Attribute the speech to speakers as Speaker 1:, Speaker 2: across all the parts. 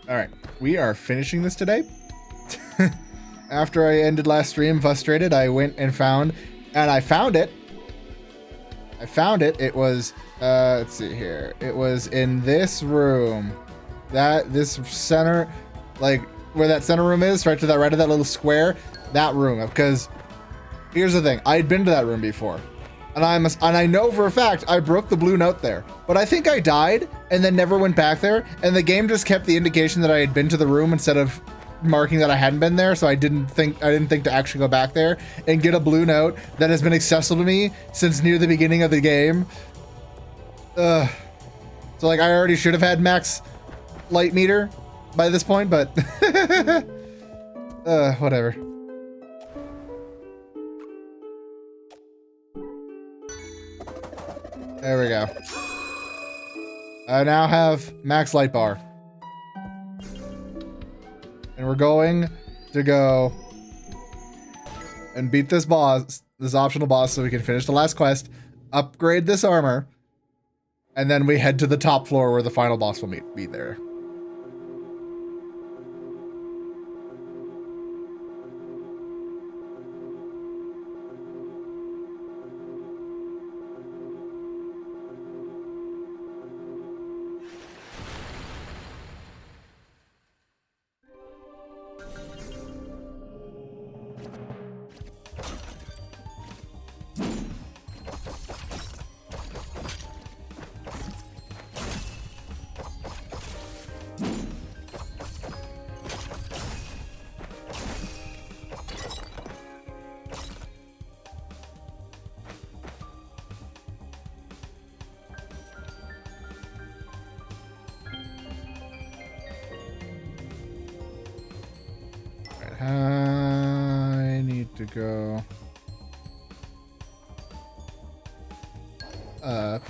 Speaker 1: All right, we are finishing this today. After I ended last stream frustrated, I went and found it. I found it. It was, let's see here. It was in this room. This center, like where that center room is, right to that right of that little square, that room. Because here's the thing, I'd been to that room before. And I know for a fact I broke the blue note there, but I think I died and then never went back there, and the game just kept the indication that I had been to the room instead of marking that I hadn't been there. So I didn't think to actually go back there and get a blue note that has been accessible to me since near the beginning of the game. So like I already should have had max light meter by this point, but whatever. There we go. I now have max light bar. And we're going to go and beat this boss, this optional boss, so we can finish the last quest, upgrade this armor, and then we head to the top floor where the final boss will be there. I need to go up.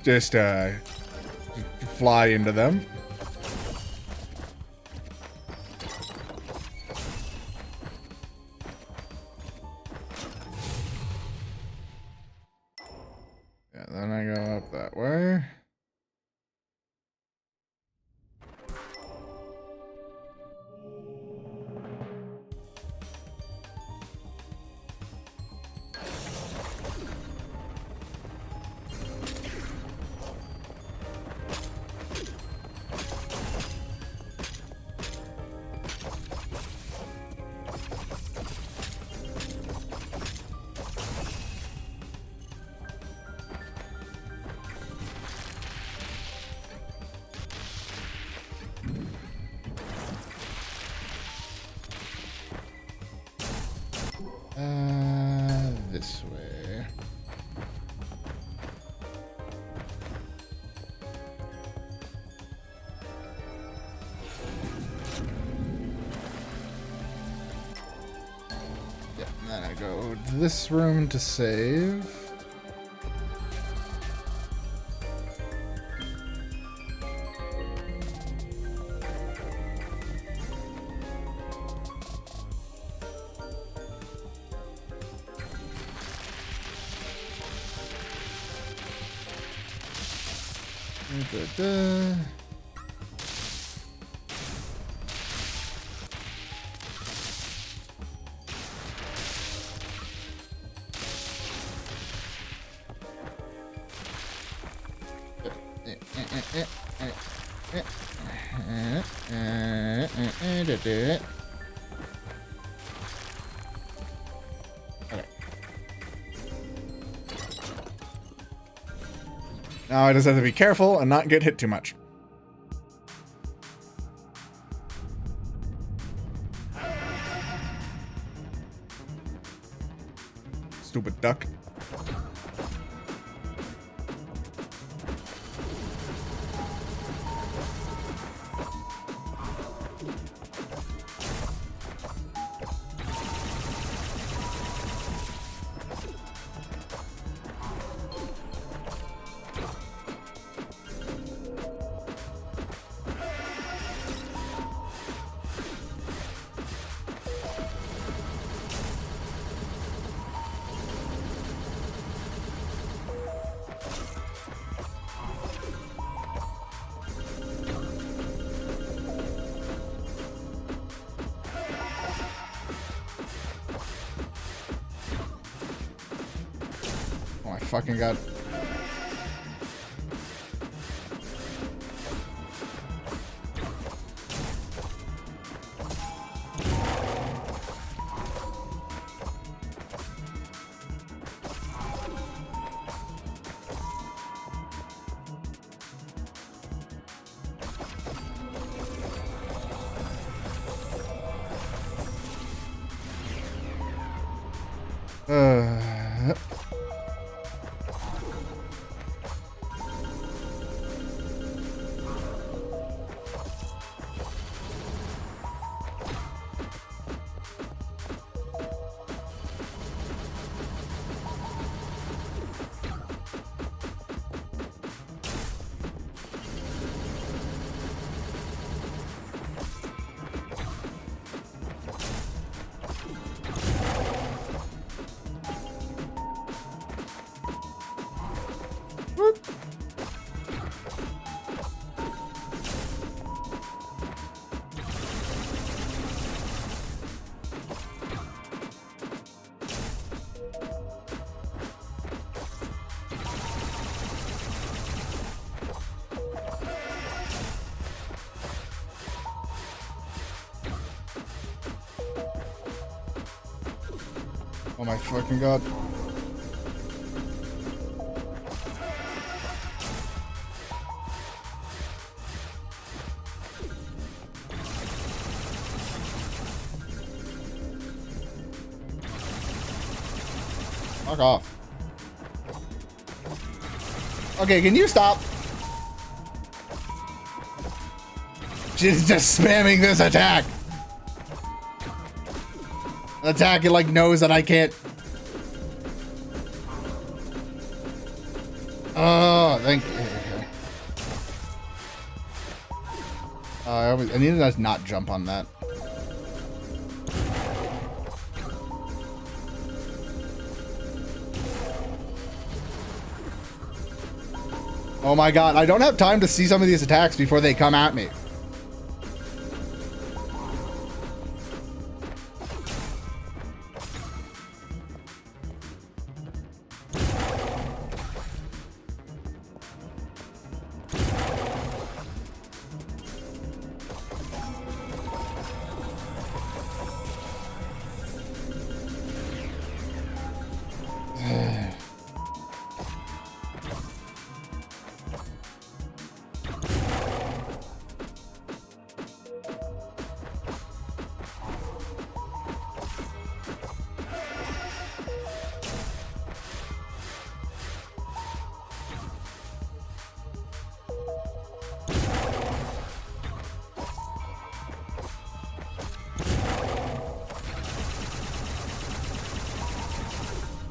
Speaker 1: Just fly into them. Yeah, then I go up that way. This way. Yeah, and then I go to this room to save. Okay. Now I just have to be careful and not get hit too much. Stupid duck. fucking god. Oh my fucking god. Fuck off. Okay, can you stop? She's just spamming this attack. Attack, it like knows that I can't. Oh, thank you. Okay. I need to not jump on that. Oh my god, I don't have time to see some of these attacks before they come at me.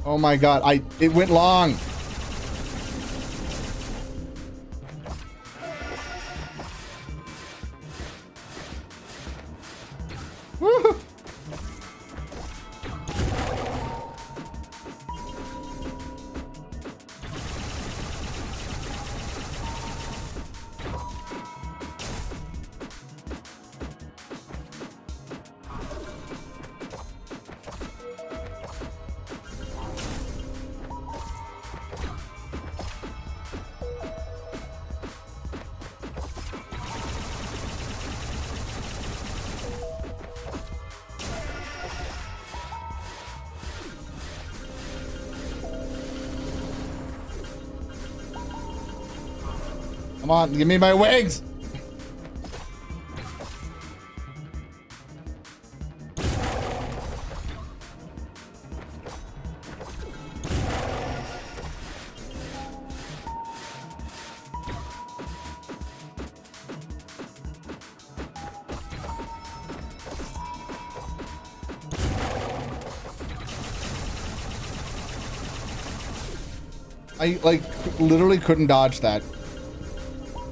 Speaker 1: Oh my god, it went long. Woo! Come on, give me my wings! I, like, literally couldn't dodge that.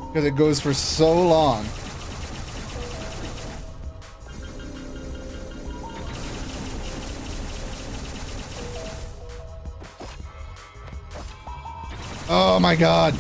Speaker 1: Because it goes for so long. Oh my god.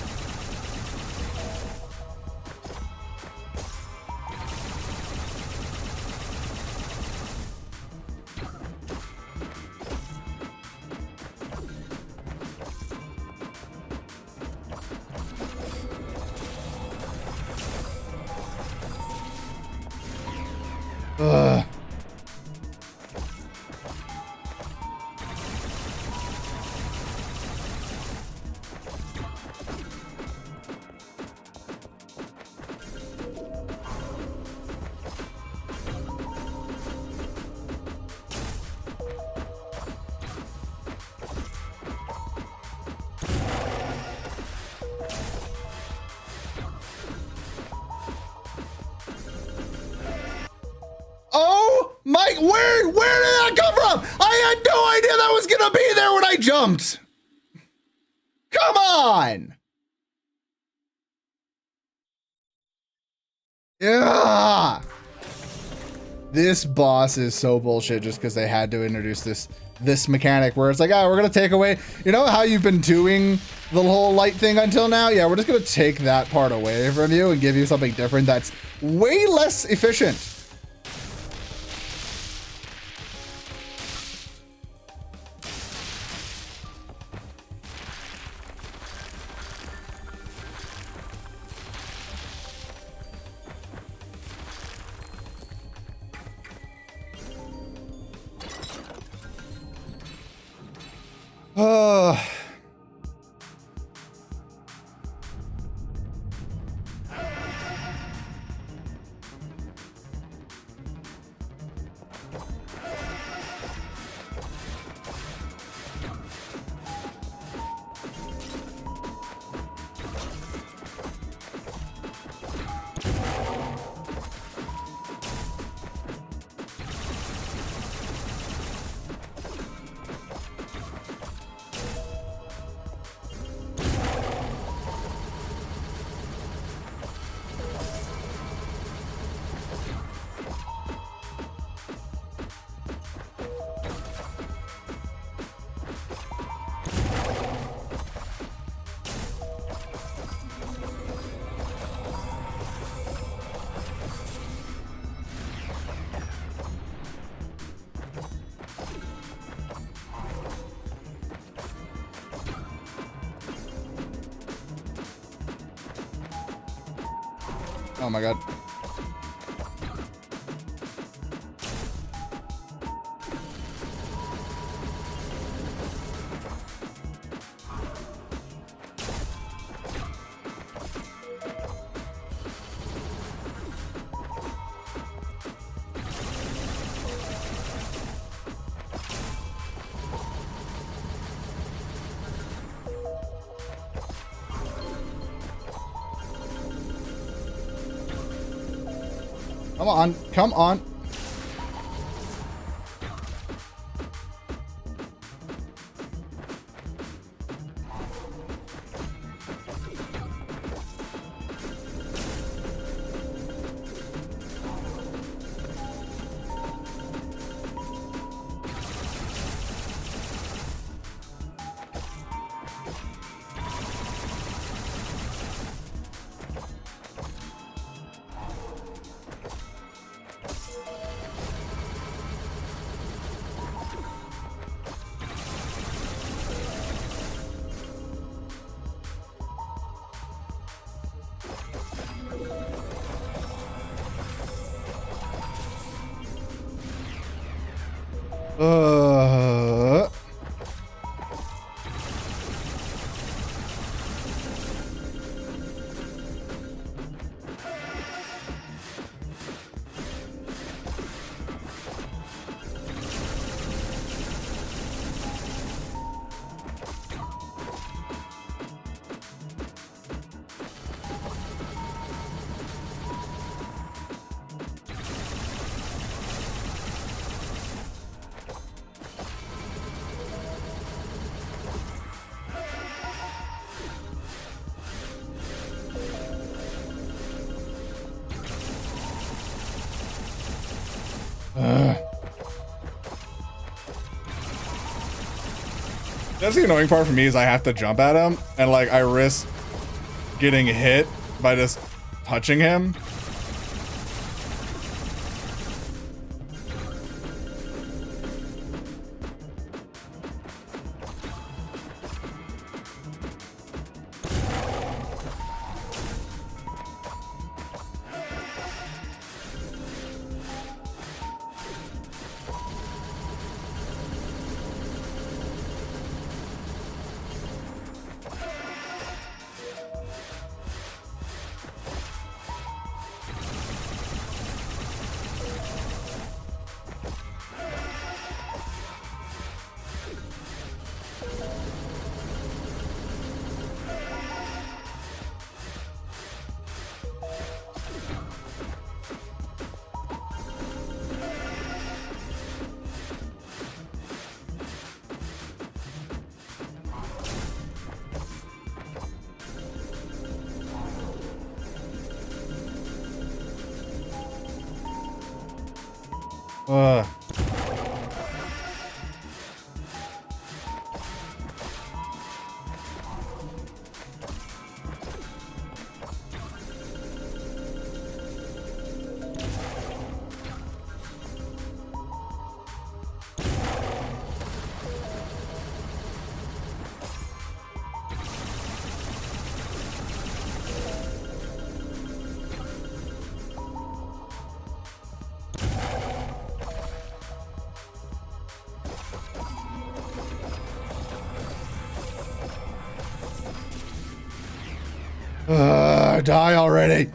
Speaker 1: Mike, where did that come from? I had no idea that was gonna be there when I jumped. Come on. Yeah. This boss is so bullshit just because they had to introduce this mechanic where it's like, we're gonna take away, you know how you've been doing the whole light thing until now? Yeah, we're just gonna take that part away from you and give you something different that's way less efficient. Oh my god. Come on, come on. Uh. That's the annoying part for me is I have to jump at him and like I risk getting hit by just touching him. Ugh. Die already.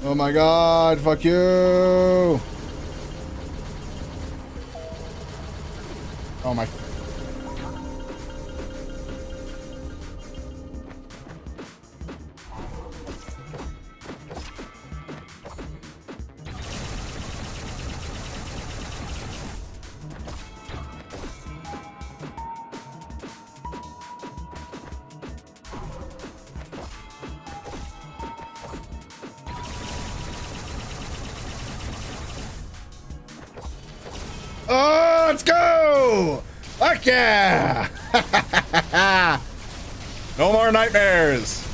Speaker 1: Oh my god, fuck you! Oh my... Oh, let's go! Fuck yeah! No more nightmares!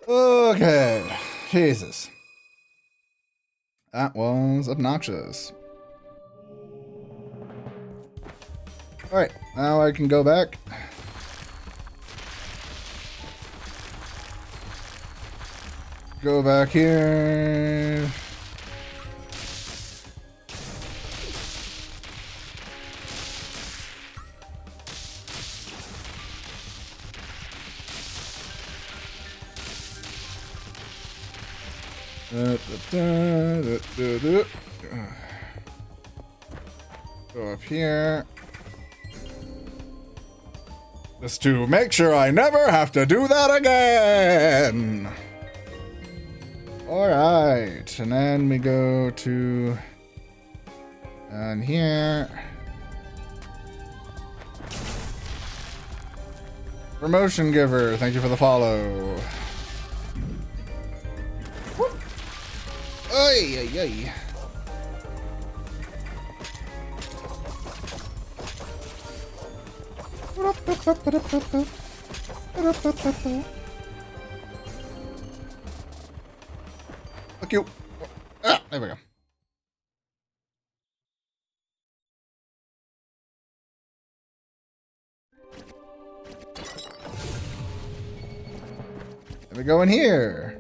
Speaker 1: Okay. Jesus. That was obnoxious. Alright, now I can go back. Go back here. Go up here. Just to make sure I never have to do that again. Alright, and then we go to down here. Promotion giver, thank you for the follow. Whoop. Oy, oy, oy. Fuck you. Ah, there we go. There we go in here.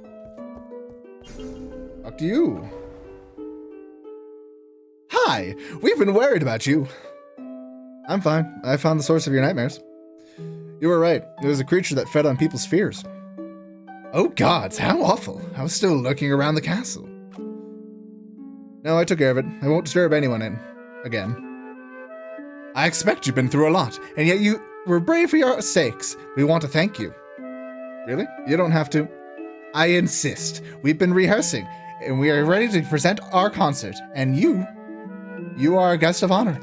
Speaker 1: Talk to you. Hi, we've been worried about you. I'm fine. I found the source of your nightmares. You were right. It was a creature that fed on people's fears. Oh gods, how awful. I was still lurking around the castle. No, I took care of it. I won't disturb anyone in. Again. I expect you've been through a lot, and yet you were brave for your sakes. We want to thank you. Really? You don't have to. I insist. We've been rehearsing, and we are ready to present our concert, and you are a guest of honor.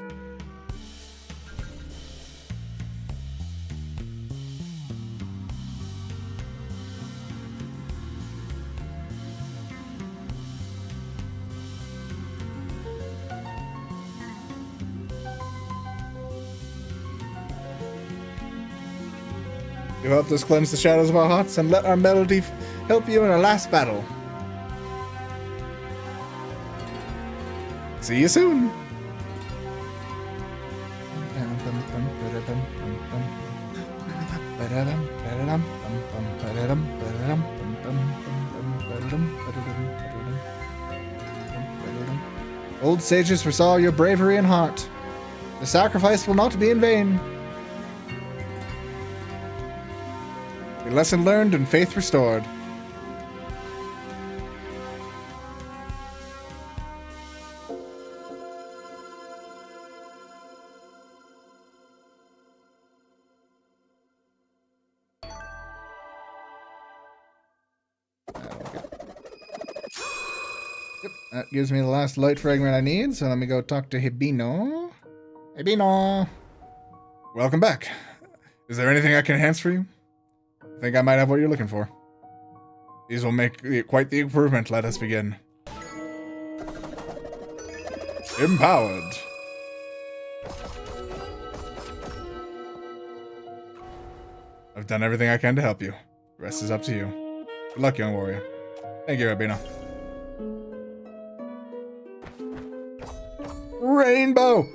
Speaker 1: You helped us cleanse the shadows of our hearts and let our melody help you in our last battle. See you soon. Old sages foresaw your bravery and heart. The sacrifice will not be in vain. A lesson learned and faith restored. Yep, that gives me the last light fragment I need, so let me go talk to Hibino. Hibino! Welcome back. Is there anything I can enhance for you? I think I might have what you're looking for. These will make quite the improvement. Let us begin. Empowered. I've done everything I can to help you. The rest is up to you. Good luck, young warrior. Thank you, Hibino. Rainbow!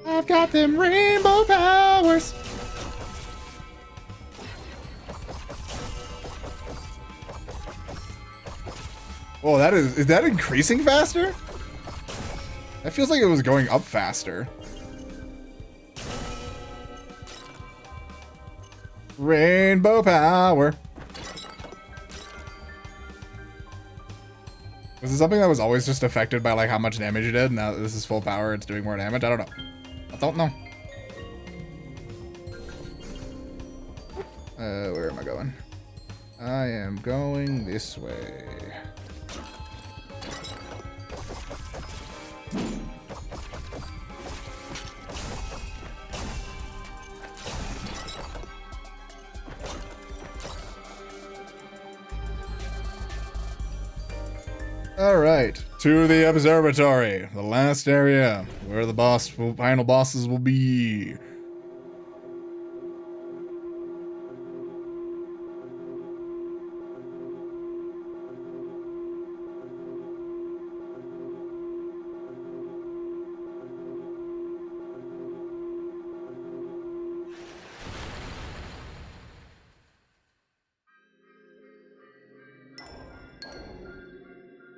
Speaker 1: I've got them rainbow powers! Oh, is that increasing faster? That feels like it was going up faster. Rainbow power. Was it something that was always just affected by like how much damage it did? Now that this is full power, it's doing more damage? I don't know. I don't know. Where am I going? I am going this way. Alright, to the observatory, the last area where the final bosses will be.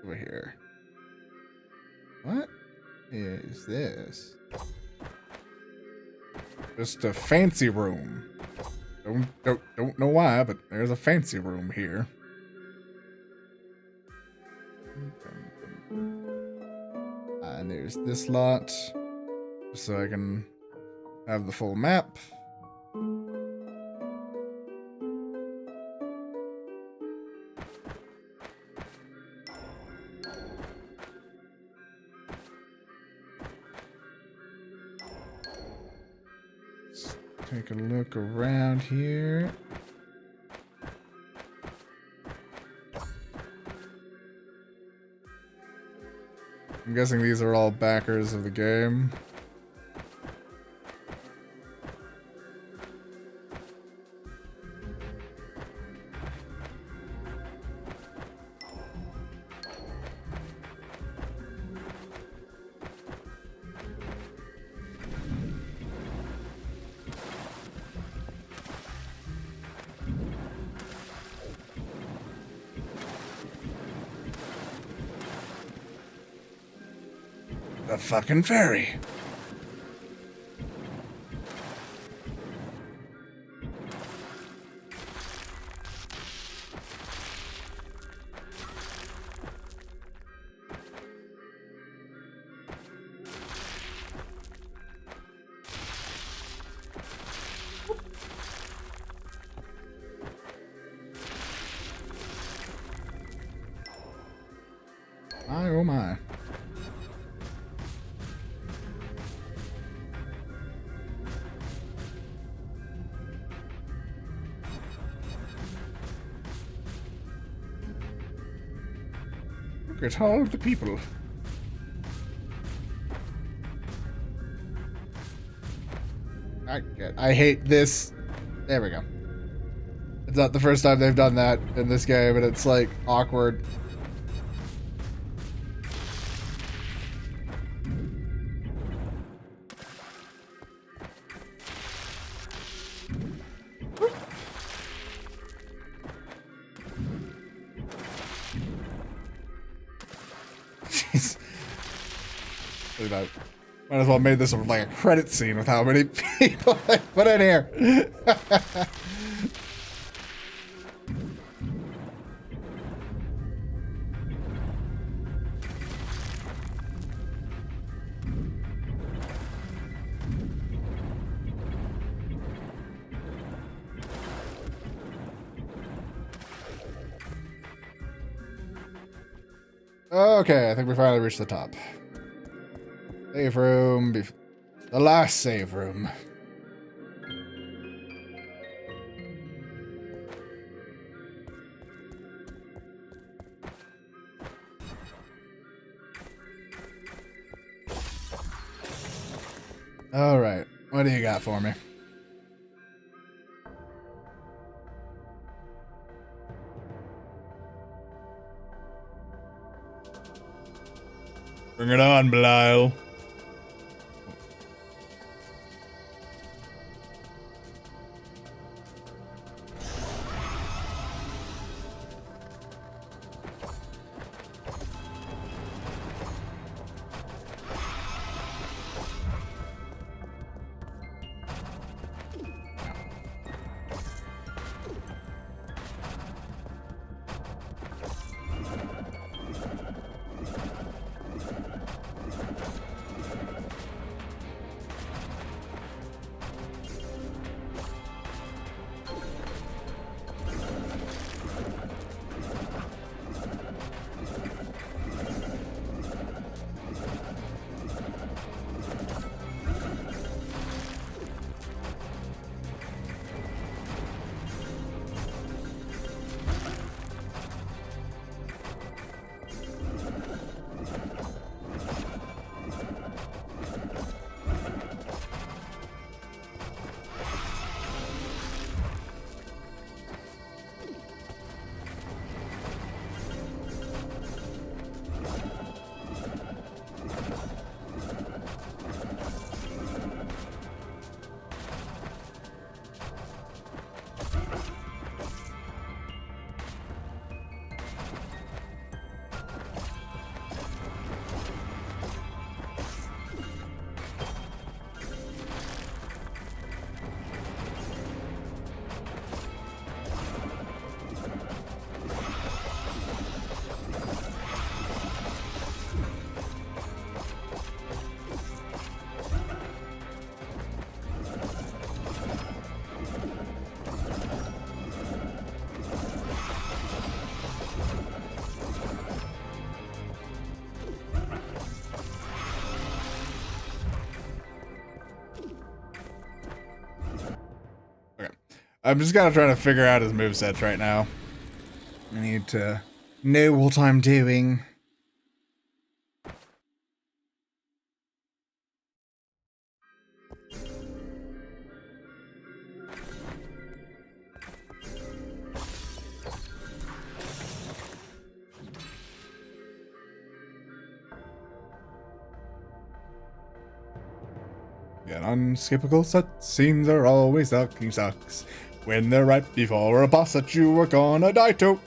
Speaker 1: Over here. What is this? Just a fancy room. Don't know why, but there's a fancy room here. And there's this lot, so I can have the full map. Take a look around here. I'm guessing these are all backers of the game. The fucking fairy. My oh my. Look at all of the people. I hate this. There we go. It's not the first time they've done that in this game, and it's like awkward. Jeez. Look at that. Might as well made this like a credit scene with how many people I put in here. Okay, I think we finally reached the top. Save room. The last save room. All right. What do you got for me? Bring it on, Belial. I'm just kind of trying to figure out his movesets right now. I need to know what I'm doing. Yeah, unskippable cutscenes are always sucking sucks when they're right before a boss that you were gonna die to.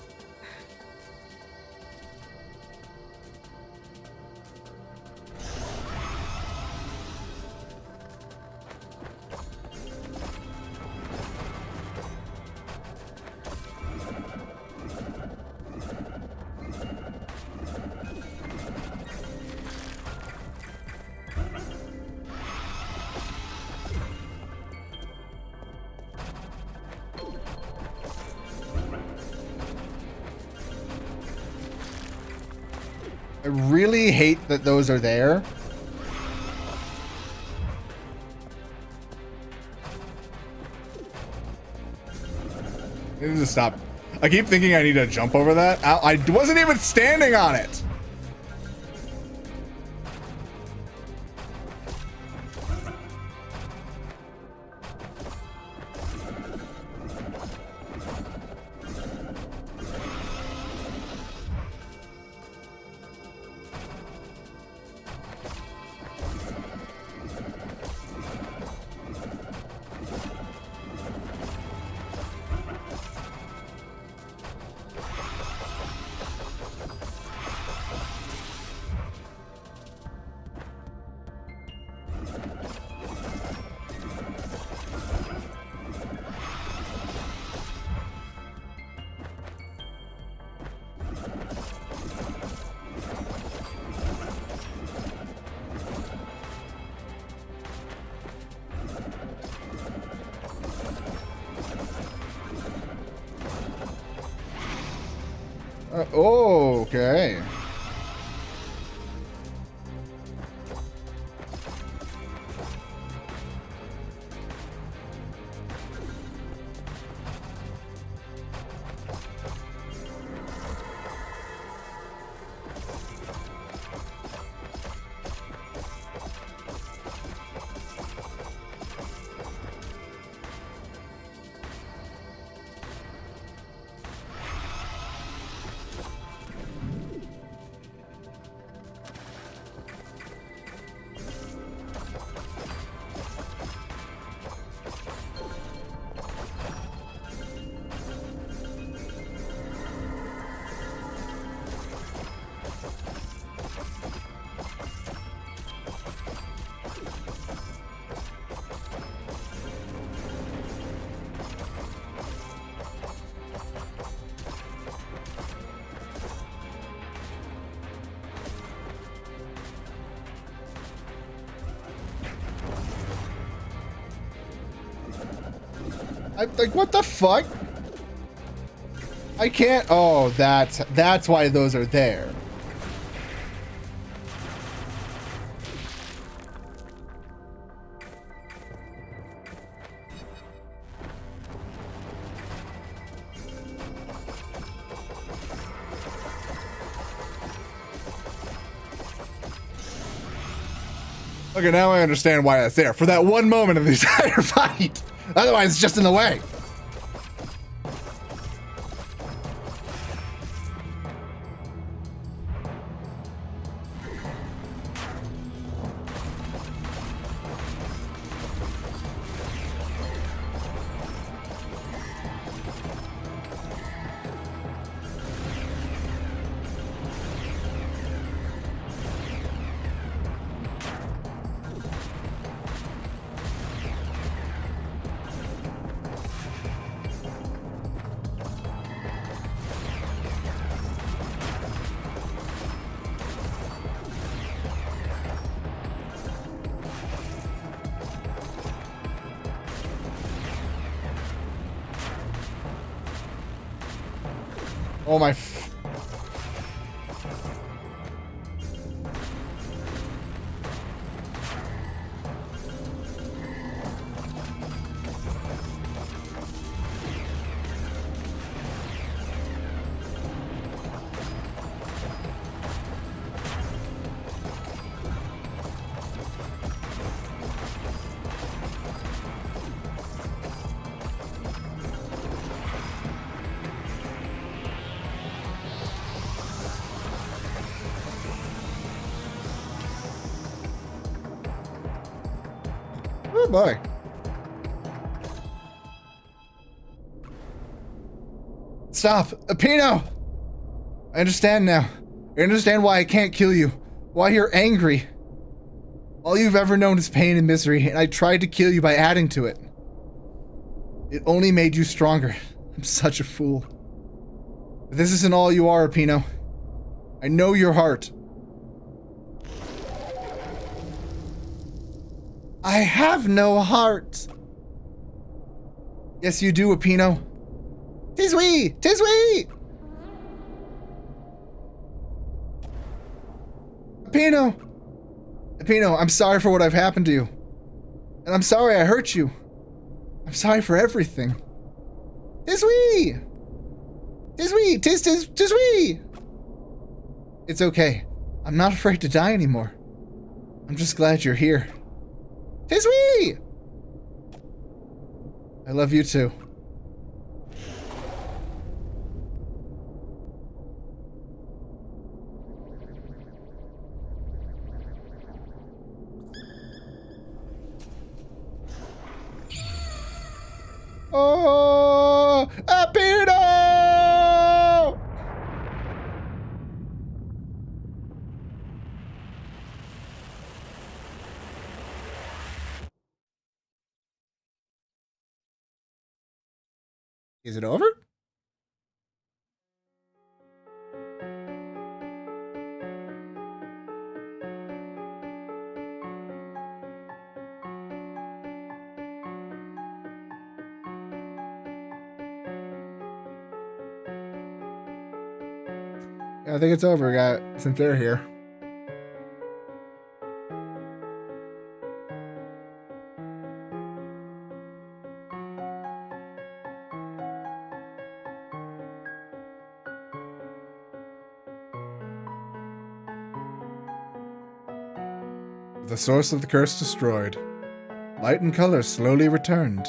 Speaker 1: I really hate that those are there. I need to stop. I keep thinking I need to jump over that. I wasn't even standing on it. Oh, okay. Like, what the fuck? I can't. Oh, that's why those are there. Okay, now I understand why that's there. For that one moment of the entire fight. Otherwise, it's just in the way. Oh my. Oh boy. Stop. Pino! I understand now. I understand why I can't kill you. Why you're angry. All you've ever known is pain and misery, and I tried to kill you by adding to it. It only made you stronger. I'm such a fool. But this isn't all you are, Pino. I know your heart. I have no heart. Yes, you do, Apino. 'Tis we! 'Tis we! Apino! Apino, I'm sorry for what I've happened to you. And I'm sorry I hurt you. I'm sorry for everything. 'Tis we! 'Tis we! 'Tis we! It's okay. I'm not afraid to die anymore. I'm just glad you're here. 'Tis we! I love you too. Oh, Apino! Is it over? I think it's over, since they're here. The source of the curse destroyed. Light and color slowly returned.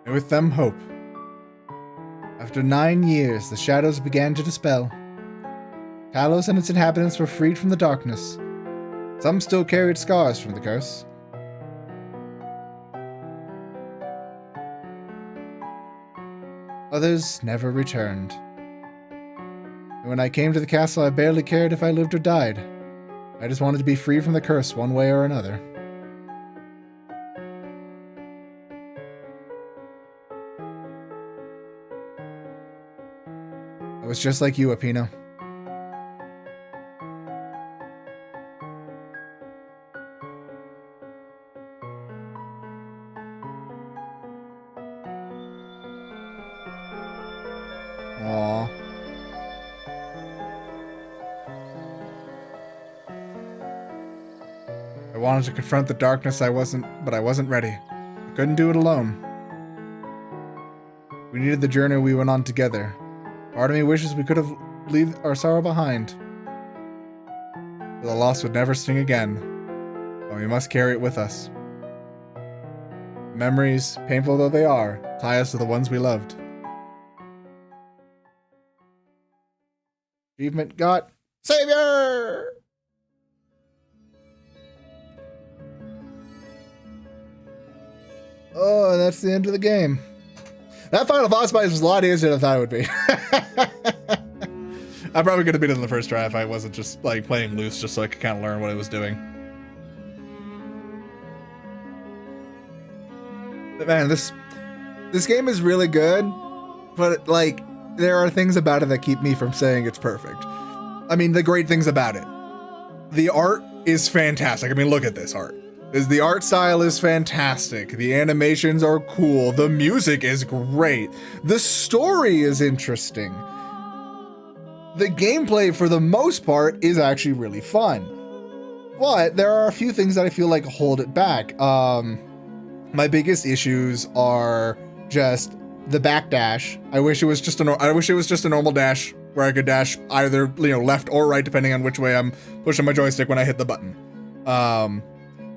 Speaker 1: And with them, hope. After 9 years, the shadows began to dispel. Talos and its inhabitants were freed from the darkness. Some still carried scars from the curse. Others never returned. And when I came to the castle, I barely cared if I lived or died. I just wanted to be free from the curse one way or another. I was just like you, Apino. Aww. I wanted to confront the darkness, but I wasn't ready. I couldn't do it alone. We needed the journey we went on together. Part of me wishes we could have left our sorrow behind. The loss would never sting again, but we must carry it with us. Memories, painful though they are, tie us to the ones we loved. Achievement got Savior! Oh, and that's the end of the game. That final boss fight was a lot easier than I thought it would be. I probably could have beat it in the first try if I wasn't just like playing loose just so I could kind of learn what I was doing. But man, this game is really good, but like there are things about it that keep me from saying it's perfect. I mean, the great things about it. The art is fantastic. I mean, look at this art. The art style is fantastic. The animations are cool. The music is great. The story is interesting. The gameplay, for the most part, is actually really fun. But there are a few things that I feel like hold it back. My biggest issues are just the backdash. I wish it was just a normal dash where I could dash either, left or right depending on which way I'm pushing my joystick when I hit the button.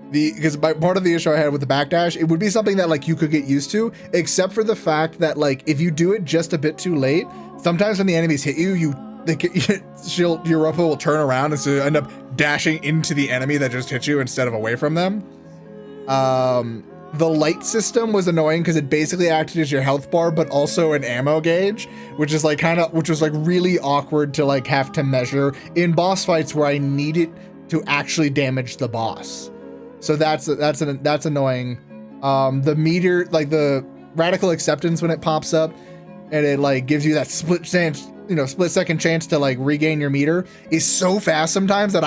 Speaker 1: Because part of the issue I had with the backdash, it would be something that like you could get used to, except for the fact that like if you do it just a bit too late, sometimes when the enemies hit you, your Europa will turn around and so you end up dashing into the enemy that just hit you instead of away from them. The light system was annoying because it basically acted as your health bar, but also an ammo gauge, which is like which was like really awkward to like have to measure in boss fights where I need it to actually damage the boss. So that's annoying. The meter, like the radical acceptance when it pops up and it like gives you that split second chance to like regain your meter is so fast sometimes that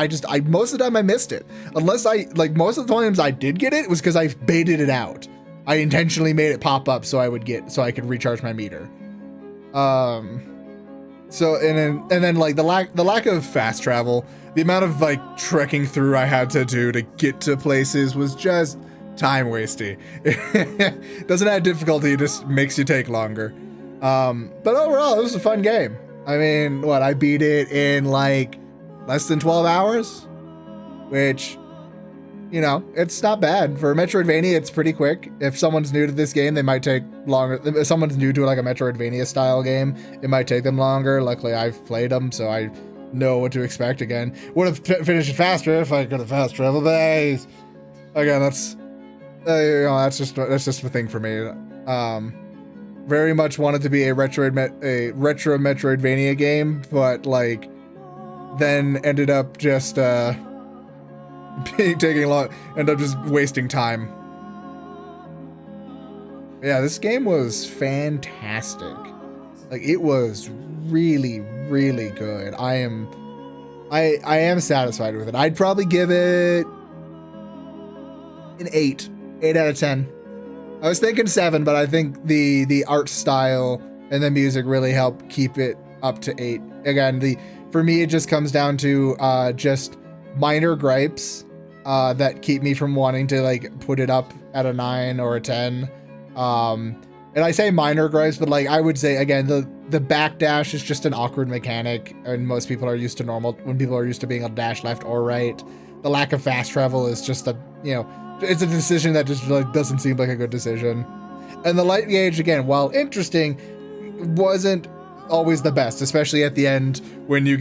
Speaker 1: most of the time I missed it. Most of the times I did get it was because I baited it out. I intentionally made it pop up so I could recharge my meter. So and then like the lack of fast travel, the amount of like trekking through I had to do to get to places was just time wasting. It doesn't add difficulty, it just makes you take longer. But overall, it was a fun game. I mean, I beat it in like less than 12 hours, which, it's not bad. For a Metroidvania, it's pretty quick. If someone's new to this game, they might take longer. If someone's new to like a Metroidvania style game, it might take them longer. Luckily, I've played them, so I know what to expect again. Would have finished it faster if I could have fast traveled, but again, that's just the thing for me. Very much wanted to be a retro Metroidvania game, but like then ended up just ended up just wasting time. Yeah, this game was fantastic. Like it was really, really good. I am satisfied with it. I'd probably give it An 8 out of 10. I was thinking 7, but I think the art style and the music really help keep it up to 8. Again, for me, it just comes down to just minor gripes that keep me from wanting to like put it up at a 9 or a 10. And I say minor gripes, but like I would say again, the backdash is just an awkward mechanic, and most people are used to when people are used to being able to dash left or right. The lack of fast travel is just it's a decision that just like doesn't seem like a good decision. And the light gauge, again, while interesting, wasn't always the best, especially at the end when you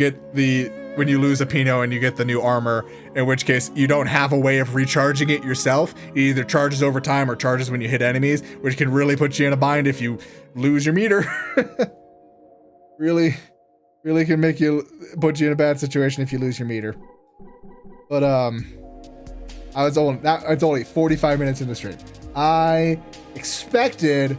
Speaker 1: lose a Pino and you get the new armor, in which case you don't have a way of recharging it yourself. It either charges over time or charges when you hit enemies, which can really put you in a bind if you lose your meter. really can put you in a bad situation if you lose your meter. But it's only 45 minutes in the stream. I expected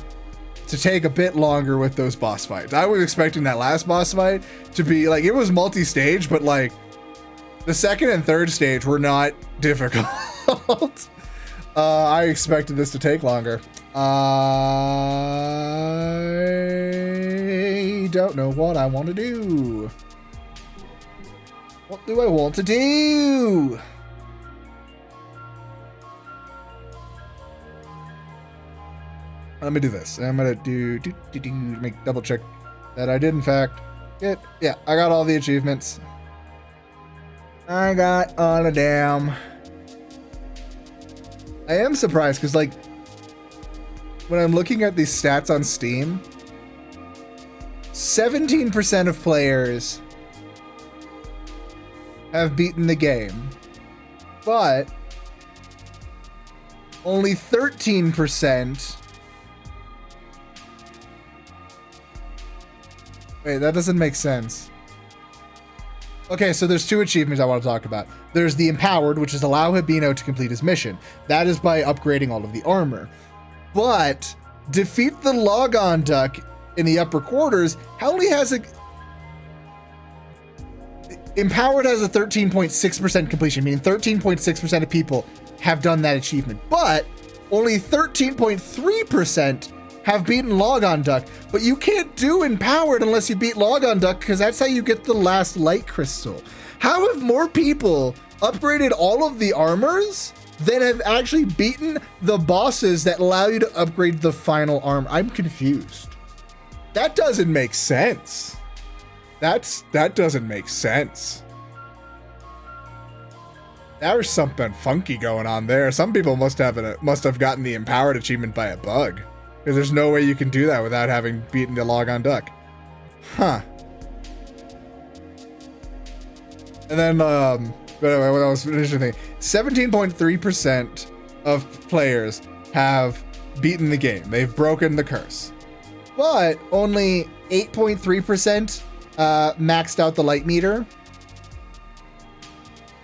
Speaker 1: to take a bit longer with those boss fights. I was expecting that last boss fight to be like, it was multi-stage, but like the second and third stage were not difficult. I expected this to take longer. I don't know what I want to do. What do I want to do? Let me do this. I'm gonna make double check that I did in fact get. Yeah, I got all the achievements. I got all of them. I am surprised because like when I'm looking at these stats on Steam, 17% of players have beaten the game, but only 13%. Wait, that doesn't make sense. Okay, so there's two achievements I want to talk about. There's the Empowered, which is allow Hibino to complete his mission. That is by upgrading all of the armor. But defeat the Logon Duck in the upper quarters only has a... Empowered has a 13.6% completion, meaning 13.6% of people have done that achievement. But only 13.3% have beaten Logon Duck, but you can't do Empowered unless you beat Logon Duck, because that's how you get the last light crystal. How have more people upgraded all of the armors than have actually beaten the bosses that allow you to upgrade the final armor? I'm confused. That doesn't make sense. That doesn't make sense. There's something funky going on there. Some people must have gotten the Empowered achievement by a bug. Because there's no way you can do that without having beaten the Logon Duck. Huh. And then, but anyway, what I was finishing, 17.3% of players have beaten the game. They've broken the curse. But only 8.3% maxed out the light meter.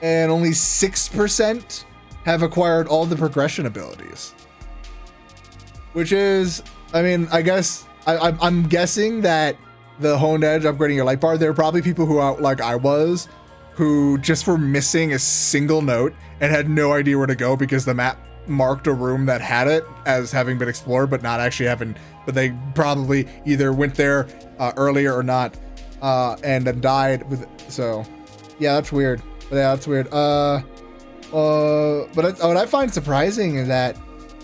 Speaker 1: And only 6% have acquired all the progression abilities. Which is, I mean, I guess, I'm guessing that the Honed Edge upgrading your light bar, there are probably people who are like I was, who just were missing a single note and had no idea where to go because the map marked a room that had it as having been explored, but not actually having, but they probably either went there earlier or not, and then died with, so yeah, that's weird. But yeah, that's weird. But what I find surprising is that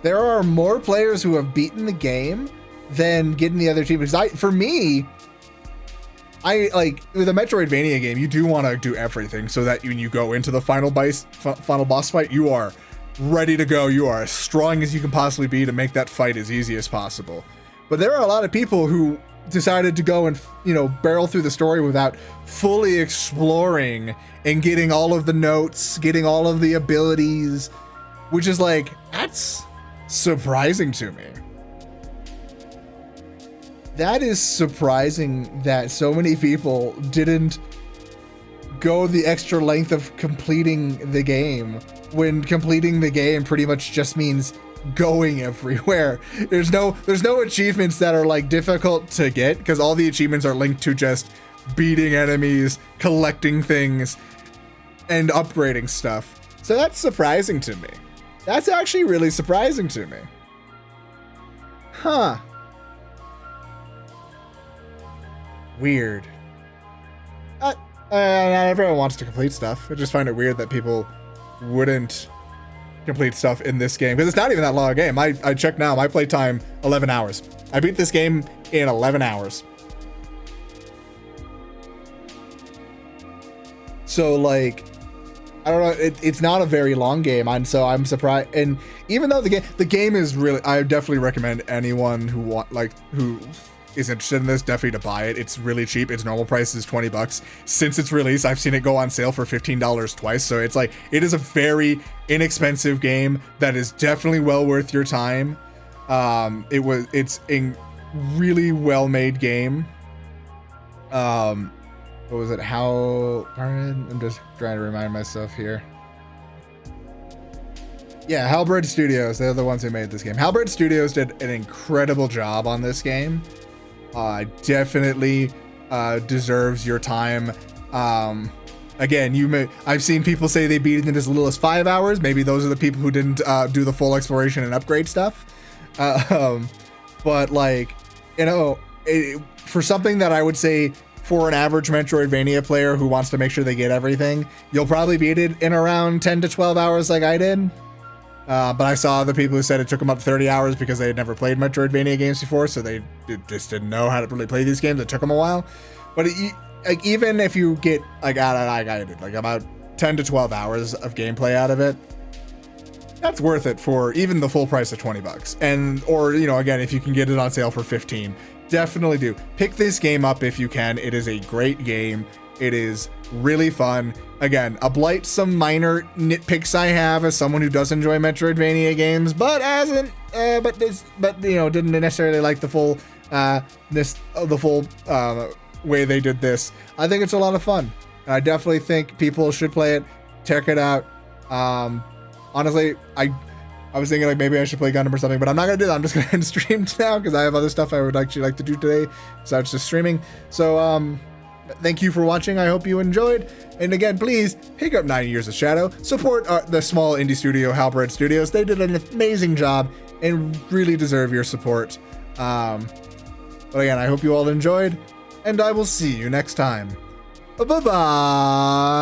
Speaker 1: there are more players who have beaten the game than getting the other team. Because for me, I like with a Metroidvania game, you do want to do everything so that when you go into the final boss fight, you are ready to go. You are as strong as you can possibly be to make that fight as easy as possible. But there are a lot of people who decided to go and, barrel through the story without fully exploring and getting all of the notes, getting all of the abilities, which is like, that's surprising to me. That is surprising that so many people didn't go the extra length of completing the game, when completing the game pretty much just means going everywhere. There's no achievements that are like difficult to get, because all the achievements are linked to just beating enemies, collecting things, and upgrading stuff. So that's surprising to me. That's actually really surprising to me. Huh. Weird. Not everyone wants to complete stuff. I just find it weird that people wouldn't complete stuff in this game, because it's not even that long a game. I checked now, my playtime 11 hours. I beat this game in 11 hours. So like, I don't know, it's not a very long game, and so I'm surprised. And even though the game is really, I definitely recommend anyone who who is interested in this definitely to buy it. It's really cheap. Its normal price is $20. Since its release, I've seen it go on sale for $15 twice. So it's like, it is a very inexpensive game that is definitely well worth your time. It's a really well-made game. What was it? I'm just trying to remind myself here. Yeah, Halberd Studios. They're the ones who made this game. Halberd Studios did an incredible job on this game. Definitely deserves your time. Again, I've seen people say they beat it in as little as 5 hours. Maybe those are the people who didn't do the full exploration and upgrade stuff. But like, you know, for something that I would say for an average Metroidvania player who wants to make sure they get everything, you'll probably beat it in around 10 to 12 hours like I did. But I saw other people who said it took them up 30 hours because they had never played Metroidvania games before, so they just didn't know how to really play these games. It took them a while. But like, even if you get like I did like about 10 to 12 hours of gameplay out of it, that's worth it for even the full price of $20. And or, you know, again, if you can get it on sale for 15, definitely do. Pick this game up if you can. It is a great game. It is really fun. Again, blight some minor nitpicks I have as someone who does enjoy Metroidvania games, but you know, didn't necessarily like the full way they did this. I think it's a lot of fun, and I definitely think people should play it. Check it out. Honestly, I was thinking like maybe I should play Gundam or something, but I'm not gonna do that. I'm just gonna end stream now because I have other stuff I would actually like to do today besides just streaming. So thank you for watching. I hope you enjoyed. And again, please pick up 9 Years of Shadow. Support the small indie studio, Halberd Studios. They did an amazing job and really deserve your support. But again, I hope you all enjoyed, and I will see you next time. Bye-bye.